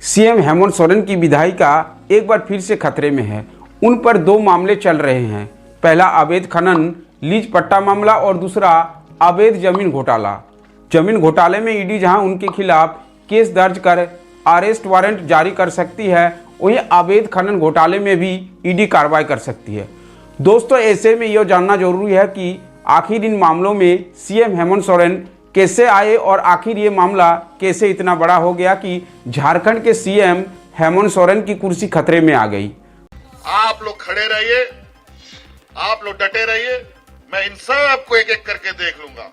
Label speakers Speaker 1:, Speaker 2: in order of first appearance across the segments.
Speaker 1: CM Hemant Soren की विधायिका एक बार फिर से खतरे में है। उन पर दो मामले चल रहे हैं। पहला अवैध खनन लीज पट्टा मामला और दूसरा अवैध जमीन घोटाला। जमीन घोटाले में ईडी जहां उनके खिलाफ केस दर्ज कर अरेस्ट वारंट जारी कर सकती है, वहीं अवैध खनन घोटाले में भी ईडी कार्रवाई कर सकती है। दोस्तों, ऐसे में यह जानना जरूरी है कि आखिर इन मामलों में सीएम हेमंत सोरेन कैसे आए और आखिर ये मामला कैसे इतना बड़ा हो गया कि झारखंड के सीएम हेमंत सोरेन की कुर्सी खतरे में आ गई।
Speaker 2: आप लोग खड़े रहिए, आप लोग डटे रहिए, मैं इन सबको एक एक करके देख लूंगा।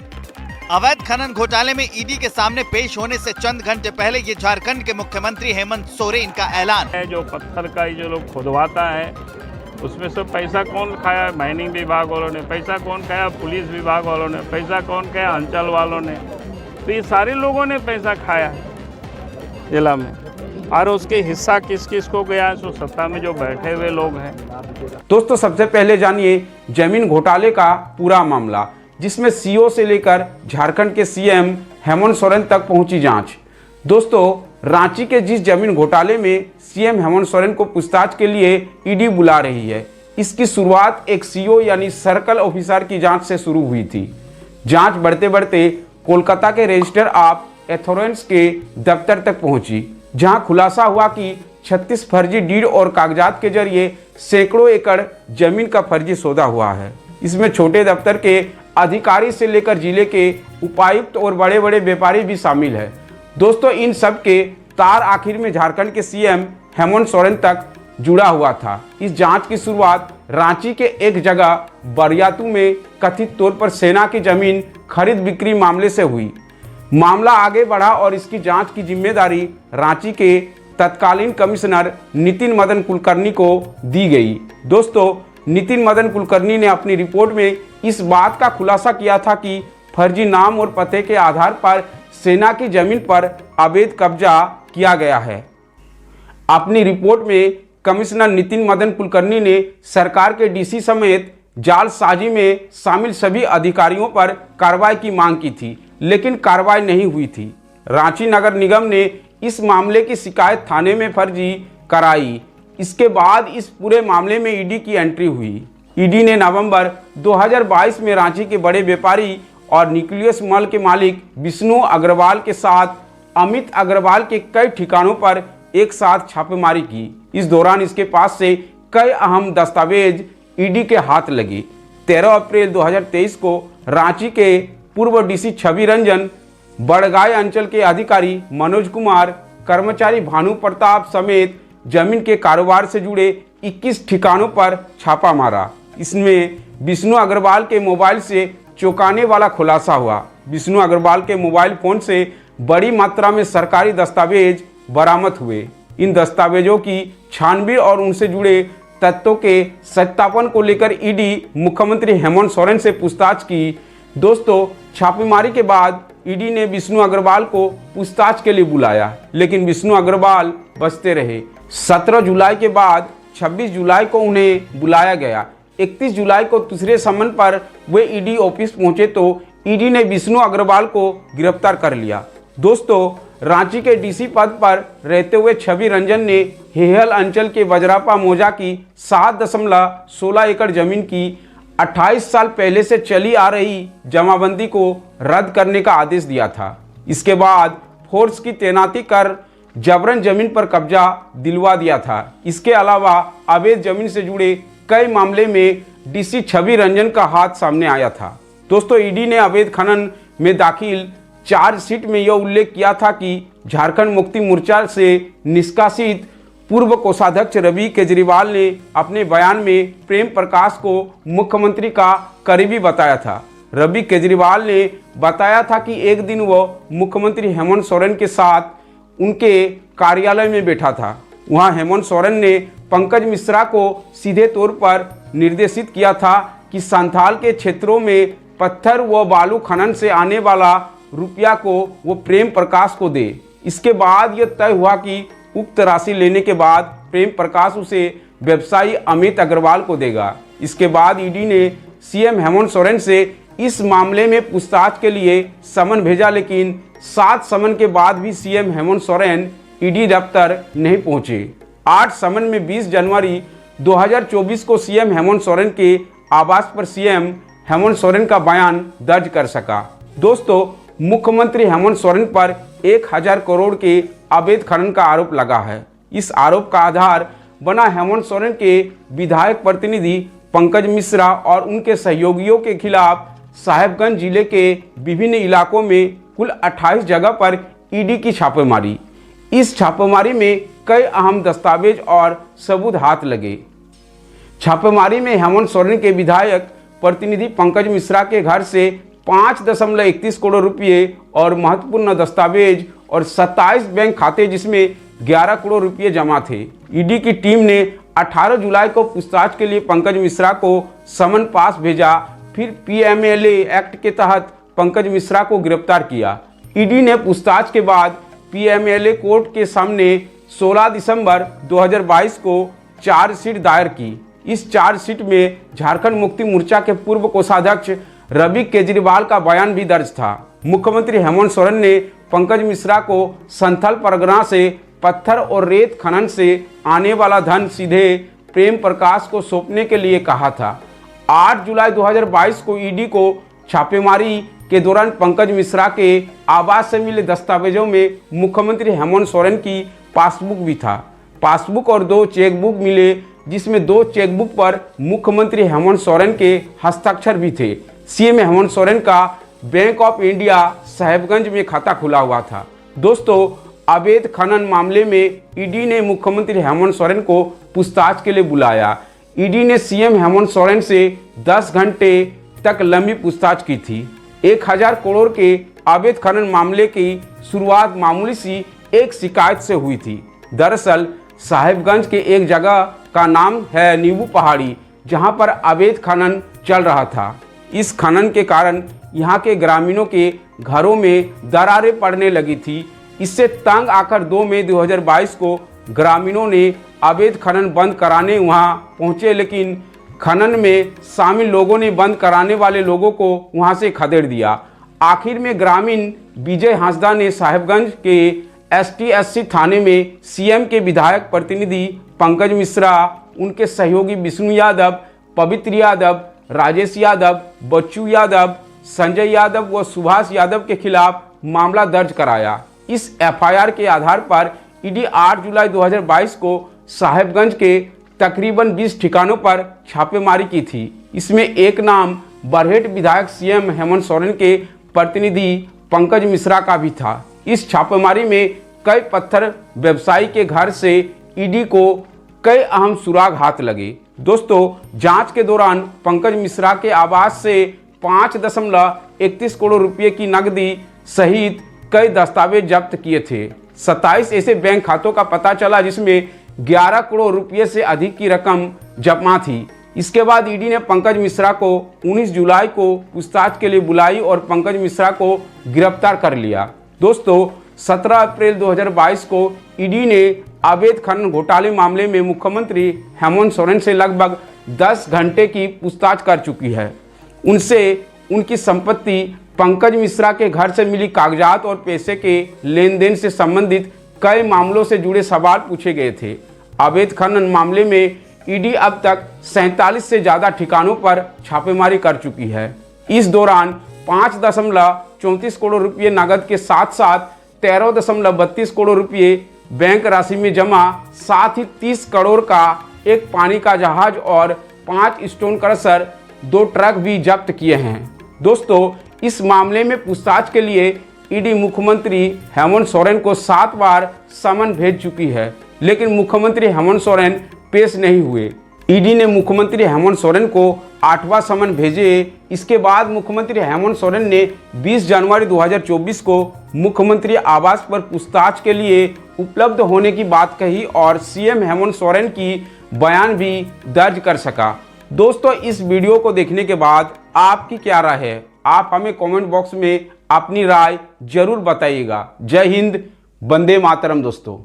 Speaker 3: अवैध खनन घोटाले में ईडी के सामने पेश होने से चंद घंटे पहले ये झारखंड के मुख्यमंत्री हेमंत सोरेन का ऐलान
Speaker 4: है। जो पत्थर का जो लोग खुदवाता है उसमें से पैसा कौन खाया? माइनिंग विभाग वालों ने पैसा कौन खाया? पुलिस विभाग वालों ने पैसा कौन खाया? अंचल वालों ने। तो ये सारे लोगों ने पैसा खाया जिला में, और उसके हिस्सा किस किस को गया? जो सत्ता में जो बैठे हुए लोग हैं।
Speaker 1: दोस्तों, सबसे पहले जानिए जमीन घोटाले का पूरा मामला, जिसमें सीओ से लेकर झारखंड के सीएम हेमंत सोरेन तक पहुंची जांच। दोस्तों, रांची के जिस जमीन घोटाले में सीएम हेमंत सोरेन को पूछताछ के लिए ईडी बुला रही है, इसकी शुरुआत एक सीओ यानी सर्कल ऑफिसर की जांच से शुरू हुई थी। जांच बढ़ते बढ़ते कोलकाता के रजिस्टर ऑफ अथॉरिटीज के दफ्तर तक पहुंची, जहां खुलासा हुआ कि 36 फर्जी डीड और कागजात के जरिए सैकड़ों एकड़ जमीन का फर्जी सौदा हुआ है। इसमें छोटे दफ्तर के अधिकारी से लेकर जिले के उपायुक्त और बड़े बड़े व्यापारी भी शामिल है। दोस्तों, इन सब के तार आखिर में झारखंड के सीएम हेमंत सोरेन तक जुड़ा हुआ था। इस जांच की शुरुआत रांची के एक जगह बरियातू में कथित तौर पर सेना की जमीन खरीद बिक्री मामले से हुई। मामला आगे बढ़ा और इसकी जांच की जिम्मेदारी रांची के तत्कालीन कमिश्नर नितिन मदन कुलकर्णी को दी गई। दोस्तों, नितिन मदन कुलकर्णी ने अपनी रिपोर्ट में इस बात का खुलासा किया था कि फर्जी नाम और पते के आधार पर सेना की जमीन पर अवैध कब्जा किया गया है। अपनी रिपोर्ट में कमिश्नर नितिन मदन कुलकर्णी ने सरकार के डीसी समेत जालसाजी में शामिल सभी अधिकारियों पर कार्रवाई की मांग की थी, लेकिन कार्रवाई नहीं हुई थी। रांची नगर निगम ने इस मामले की शिकायत थाने में फर्जी कराई। इसके बाद इस पूरे मामले में ईडी की एंट्री हुई। ईडी ने नवंबर 2022 में रांची के बड़े व्यापारी और न्यूक्लियस मॉल के मालिक विष्णु अग्रवाल के साथ अमित अग्रवाल के कई ठिकानों पर एक साथ छापेमारी की। इस दौरान इसके पास से कई अहम दस्तावेज ईडी के हाथ लगे। 13 अप्रैल 2023 को रांची के पूर्व डीसी छवि रंजन, बड़गाय अंचल के अधिकारी मनोज कुमार, कर्मचारी भानु प्रताप समेत जमीन के कारोबार से जुड़े 21 ठिकानों पर छापा मारा। इसमें विष्णु अग्रवाल के मोबाइल से चौंकाने वाला खुलासा हुआ। विष्णु अग्रवाल के मोबाइल फोन से बड़ी मात्रा में सरकारी दस्तावेज बरामद हुए। इन दस्तावेजों की छानबीन और उनसे जुड़े तथ्यों के सत्यापन को लेकर ईडी मुख्यमंत्री हेमंत सोरेन से पूछताछ की। दोस्तों, छापेमारी के बाद ईडी ने विष्णु अग्रवाल को पूछताछ के लिए बुलाया, लेकिन विष्णु अग्रवाल बचते रहे। 17 जुलाई के बाद 26 जुलाई को उन्हें बुलाया गया। 31 जुलाई को दूसरे सम्मन पर वे ईडी ऑफिस पहुंचे तो ईडी ने विष्णु अग्रवाल को गिरफ्तार कर लिया। दोस्तों, रांची के डीसी पद पर रहते हुए छवि रंजन ने हेहल अंचल के वज्रापा मौजा की 7.16 एकड़ जमीन की 28 साल पहले से चली आ रही जमाबंदी को रद्द करने का आदेश दिया था। इसके बाद फोर्स की तैनाती कर जबरन जमीन पर कब्जा दिलवा दिया था। इसके अलावा अवैध जमीन से जुड़े कई मामले में डीसी छवि रंजन का हाथ सामने आया था। दोस्तों, ईडी ने अवैध खनन में दाखिल चार्जशीट में यह उल्लेख किया था कि झारखंड मुक्ति मोर्चा से निष्कासित पूर्व कोषाध्यक्ष रवि केजरीवाल ने अपने बयान में प्रेम प्रकाश को मुख्यमंत्री का करीबी बताया था। रवि केजरीवाल ने बताया था कि एक दिन वह मुख्यमंत्री हेमंत सोरेन के साथ उनके कार्यालय में बैठा था। वहां हेमंत सोरेन ने पंकज मिश्रा को सीधे तौर पर निर्देशित किया था कि संथाल के क्षेत्रों में पत्थर व बालू खनन से आने वाला रुपया को वो प्रेम प्रकाश को दे। इसके बाद यह तय हुआ कि उक्त राशि लेने के बाद प्रेम प्रकाश उसे व्यवसायी अमित अग्रवाल को देगा। इसके बाद ईडी ने सीएम हेमंत सोरेन से इस मामले में पूछताछ के लिए समन भेजा, लेकिन 7 समन के बाद भी सीएम हेमंत सोरेन ईडी दफ्तर नहीं पहुंचे। 8 समन में 20 जनवरी 2024 को सीएम हेमंत सोरेन के आवास पर सीएम हेमंत सोरेन का बयान दर्ज कर सका। दोस्तों, मुख्यमंत्री हेमंत सोरेन पर 1000 करोड़ के अवैध खनन का आरोप लगा है। इस आरोप का आधार बना हेमंत सोरेन के विधायक प्रतिनिधि पंकज मिश्रा और उनके सहयोगियों के खिलाफ साहेबगंज जिले के विभिन्न इलाकों में कुल 28 जगह पर ईडी की छापेमारी। इस छापेमारी में कई अहम दस्तावेज और सबूत हाथ लगे। छापेमारी में हेमंत सोरेन के विधायक प्रतिनिधि पंकज मिश्रा के घर से 5.31 करोड़ रुपये और महत्वपूर्ण दस्तावेज और 27 बैंक खाते जिसमें 11 करोड़ रुपये जमा थे। ईडी की टीम ने 18 जुलाई को पूछताछ के लिए पंकज मिश्रा को समन पास भेजा। फिर पीएमएलए एक्ट के तहत पंकज मिश्रा को गिरफ्तार किया। ईडी ने पूछताछ के बाद पीएमएलए कोर्ट के सामने 16 दिसंबर 2022 को चार्जशीट दायर की। इस चार्जशीट में झारखंड मुक्ति मोर्चा के पूर्व कोषाध्यक्ष रवि केजरीवाल का बयान भी दर्ज था। मुख्यमंत्री हेमंत सोरेन ने पंकज मिश्रा को संथल परगना से पत्थर और रेत खनन से आने वाला धन सीधे प्रेम प्रकाश को सौंपने के लिए कहा था। 8 जुलाई 2022 को ईडी को छापेमारी के दौरान पंकज मिश्रा के आवास से मिले दस्तावेजों में मुख्यमंत्री हेमंत सोरेन की पासबुक भी था। पासबुक और 2 चेकबुक मिले, जिसमें 2 चेकबुक पर मुख्यमंत्री हेमंत सोरेन के हस्ताक्षर भी थे। सीएम हेमंत सोरेन का बैंक ऑफ इंडिया साहेबगंज में खाता खुला हुआ था। दोस्तों, अवैध खनन मामले में ईडी ने मुख्यमंत्री हेमंत सोरेन को पूछताछ के लिए बुलाया। ईडी ने सीएम हेमंत सोरेन से 10 घंटे तक लंबी पूछताछ की थी। 1000 करोड़ के अवैध खनन मामले की शुरुआत मामूली सी एक शिकायत से हुई थी। दरअसल साहेबगंज के एक जगह का नाम है नींबू पहाड़ी, जहां पर अवैध खनन चल रहा था। इस खनन के कारण यहां के ग्रामीणों के घरों में दरारें पड़ने लगी थी। इससे तंग आकर 2 मई 2022 को ग्रामीणों ने अवैध खनन बंद कराने वहां पहुंचे, लेकिन खनन में शामिल लोगों ने बंद कराने वाले लोगों को वहां से खदेड़ दिया। आखिर में ग्रामीण विजय हांसदा ने साहेबगंज के ST/SC थाने में सीएम के विधायक प्रतिनिधि पंकज मिश्रा, उनके सहयोगी विष्णु यादव, पवित्र यादव, राजेश यादव, बच्चू यादव, संजय यादव व सुभाष यादव के खिलाफ मामला दर्ज कराया। इस एफआईआर के आधार पर ईडी 8 जुलाई 2022 को साहेबगंज के तकरीबन 20 ठिकानों पर छापेमारी की थी। इसमें एक नाम बरहेट विधायक सीएम हेमंत सोरेन के प्रतिनिधि पंकज मिश्रा का भी था। इस छापेमारी में कई पत्थर व्यवसायी के घर से ईडी को कई अहम सुराग हाथ लगे। दोस्तों, जांच के दौरान पंकज मिश्रा के आवास से 5.31 करोड़ रुपए की नकदी सहित कई दस्तावेज जब्त किए थे। 27 ऐसे बैंक खातों का पता चला जिसमें 11 करोड़ रुपए से अधिक की रकम जमा थी। इसके बाद ईडी ने पंकज मिश्रा को 19 जुलाई को पूछताछ के लिए बुलाई और पंकज मिश्रा को गिरफ्तार कर लिया। दोस्तों, 17 अप्रैल 2022 को ईडी ने अवैध खनन घोटाले मामले में मुख्यमंत्री हेमंत सोरेन से लगभग 10 घंटे की पूछताछ कर चुकी है। उनसे उनकी संपत्ति, पंकज मिश्रा के घर से मिली कागजात और पैसे के लेन देन से संबंधित कई मामलों से जुड़े सवाल पूछे गए थे। अवैध खनन मामले में ईडी अब तक 47 से ज़्यादा ठिकानों पर छापेमारी कर चुकी है। इस दौरान 5.34 करोड़ रुपये नकद के साथ साथ 13.32 करोड़ रुपये बैंक राशि में जमा, साथ ही 30 करोड़ का एक पानी का जहाज और 5 स्टोन क्रशर, 2 ट्रक भी जब्त किए हैं। दोस्तों, इस मामले में पूछताछ के लिए ईडी मुख्यमंत्री हेमंत सोरेन को 7 बार समन भेज चुकी है, लेकिन मुख्यमंत्री हेमंत सोरेन पेश नहीं हुए। ईडी ने मुख्यमंत्री हेमंत सोरेन को 8वां समन भेजे। इसके बाद मुख्यमंत्री हेमंत सोरेन ने 20 जनवरी 2024 को मुख्यमंत्री आवास पर पूछताछ के लिए उपलब्ध होने की बात कही और सीएम हेमंत सोरेन की बयान भी दर्ज कर सका। दोस्तों, इस वीडियो को देखने के बाद आपकी क्या राय है? आप हमें कमेंट बॉक्स में अपनी राय जरूर बताइएगा। जय हिंद, वंदे मातरम दोस्तों।